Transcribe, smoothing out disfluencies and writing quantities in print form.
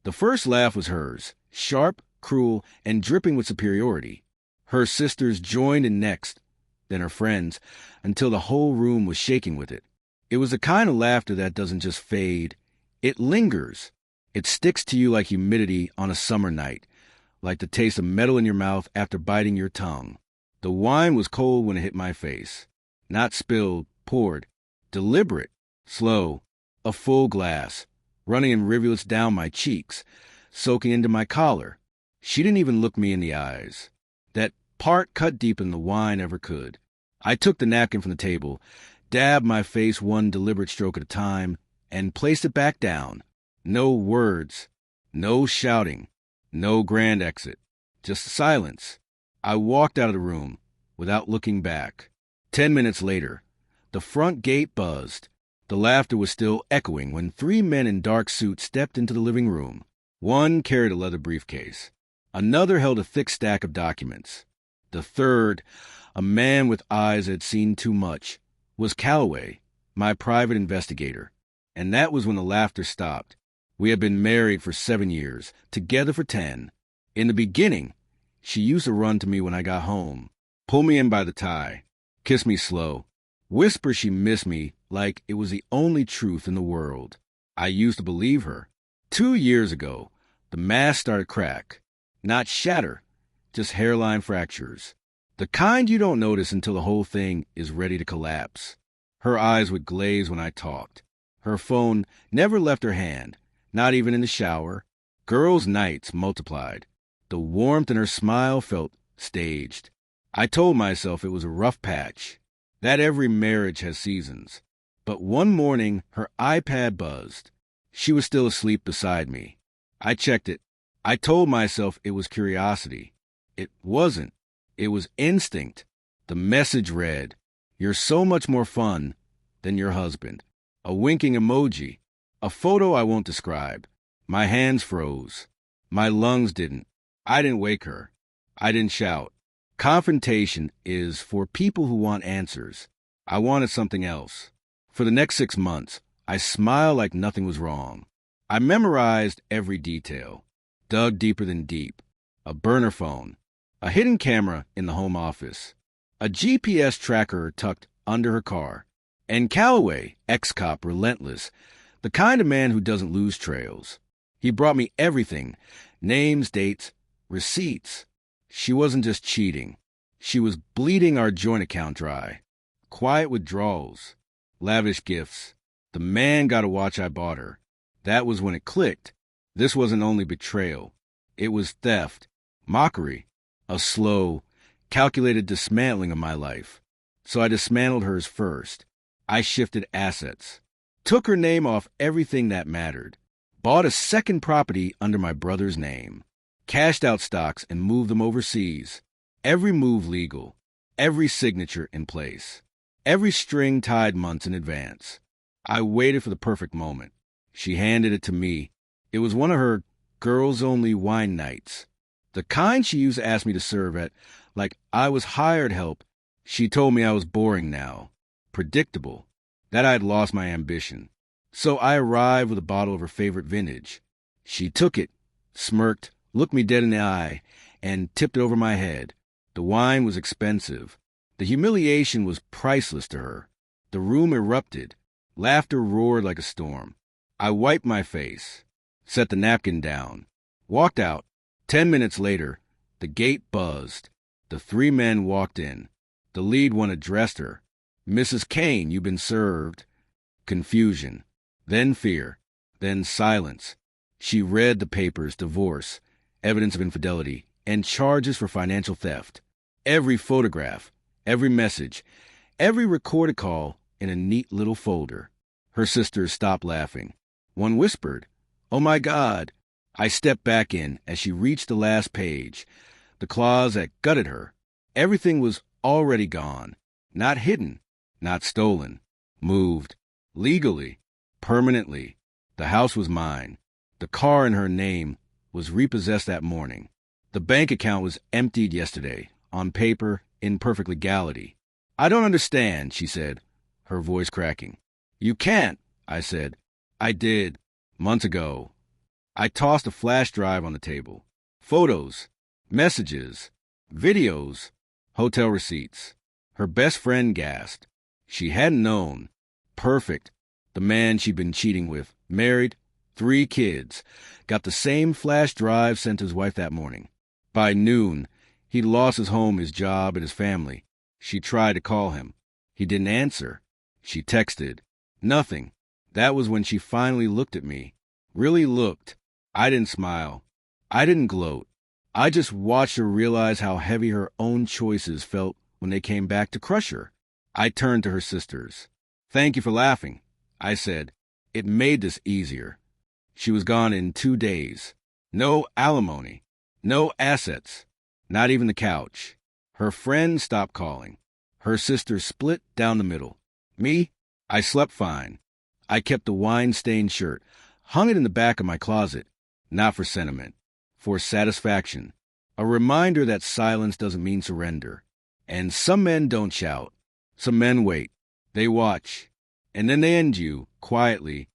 The first laugh was hers, sharp, cruel, and dripping with superiority. Her sisters joined in next, then her friends, until the whole room was shaking with it. It was the kind of laughter that doesn't just fade. It lingers. It sticks to you like humidity on a summer night, like the taste of metal in your mouth after biting your tongue. The wine was cold when it hit my face. Not spilled, poured. Deliberate, slow, a full glass, running in rivulets down my cheeks, soaking into my collar. She didn't even look me in the eyes. That part cut deeper than the wine ever could. I took the napkin from the table, dabbed my face one deliberate stroke at a time, and placed it back down. No words, no shouting, no grand exit, just silence. I walked out of the room without looking back. 10 minutes later, the front gate buzzed. The laughter was still echoing when 3 men in dark suits stepped into the living room. One carried a leather briefcase. Another held a thick stack of documents. The third, a man with eyes that had seen too much, was Calloway, my private investigator. And that was when the laughter stopped. We had been married for 7 years, together for 10. In the beginning, she used to run to me when I got home, pull me in by the tie, kiss me slow, whisper she missed me like it was the only truth in the world. I used to believe her. 2 years ago, the mask started to crack. Not shatter, just hairline fractures. The kind you don't notice until the whole thing is ready to collapse. Her eyes would glaze when I talked. Her phone never left her hand, not even in the shower. Girls' nights multiplied. The warmth in her smile felt staged. I told myself it was a rough patch, that every marriage has seasons. But one morning, her iPad buzzed. She was still asleep beside me. I checked it. I told myself it was curiosity. It wasn't. It was instinct. The message read, "You're so much more fun than your husband." A winking emoji. A photo I won't describe. My hands froze. My lungs didn't. I didn't wake her. I didn't shout. Confrontation is for people who want answers. I wanted something else. For the next 6 months, I smiled like nothing was wrong. I memorized every detail, dug deeper than deep. A burner phone, a hidden camera in the home office, a GPS tracker tucked under her car, and Calloway, ex-cop, relentless, the kind of man who doesn't lose trails. He brought me everything, names, dates, receipts. She wasn't just cheating. She was bleeding our joint account dry. Quiet withdrawals, lavish gifts. The man got a watch I bought her. That was when it clicked. This wasn't only betrayal. It was theft, mockery, a slow, calculated dismantling of my life. So I dismantled hers first. I shifted assets, took her name off everything that mattered, bought a second property under my brother's name, cashed out stocks and moved them overseas. Every move legal, every signature in place, every string tied months in advance. I waited for the perfect moment. She handed it to me. It was one of her girls-only wine nights, the kind she used to ask me to serve at, like I was hired help. She told me I was boring now, predictable, that I had lost my ambition. So I arrived with a bottle of her favorite vintage. She took it, smirked, looked me dead in the eye, and tipped it over my head. The wine was expensive. The humiliation was priceless to her. The room erupted. Laughter roared like a storm. I wiped my face, set the napkin down, walked out. 10 minutes later, the gate buzzed. The 3 men walked in. The lead one addressed her. "Mrs. Kane, you've been served." Confusion, then fear, then silence. She read the papers, divorce, evidence of infidelity, and charges for financial theft. Every photograph, every message, every recorded call in a neat little folder. Her sisters stopped laughing. One whispered, "Oh my God." I stepped back in as she reached the last page. The clause that gutted her. Everything was already gone. Not hidden, not stolen. Moved. Legally. Permanently. The house was mine. The car in her name was repossessed that morning. The bank account was emptied yesterday, on paper, in perfect legality. "I don't understand," she said, her voice cracking. "You can't," I said. "I did. Months ago. I tossed a flash drive on the table. Photos, messages, videos, hotel receipts. Her best friend gasped. She hadn't known. Perfect. The man she'd been cheating with, married, 3 kids, got the same flash drive sent to his wife that morning. By noon, he'd lost his home, his job, and his family. She tried to call him. He didn't answer. She texted. Nothing. That was when she finally looked at me. Really looked. I didn't smile. I didn't gloat. I just watched her realize how heavy her own choices felt when they came back to crush her. I turned to her sisters. "Thank you for laughing," I said. "It made this easier." She was gone in 2 days. No alimony. No assets. Not even the couch. Her friend stopped calling. Her sisters split down the middle. Me? I slept fine. I kept the wine-stained shirt, hung it in the back of my closet, not for sentiment, for satisfaction. A reminder that silence doesn't mean surrender. And some men don't shout. Some men wait. They watch. And then they end you, quietly,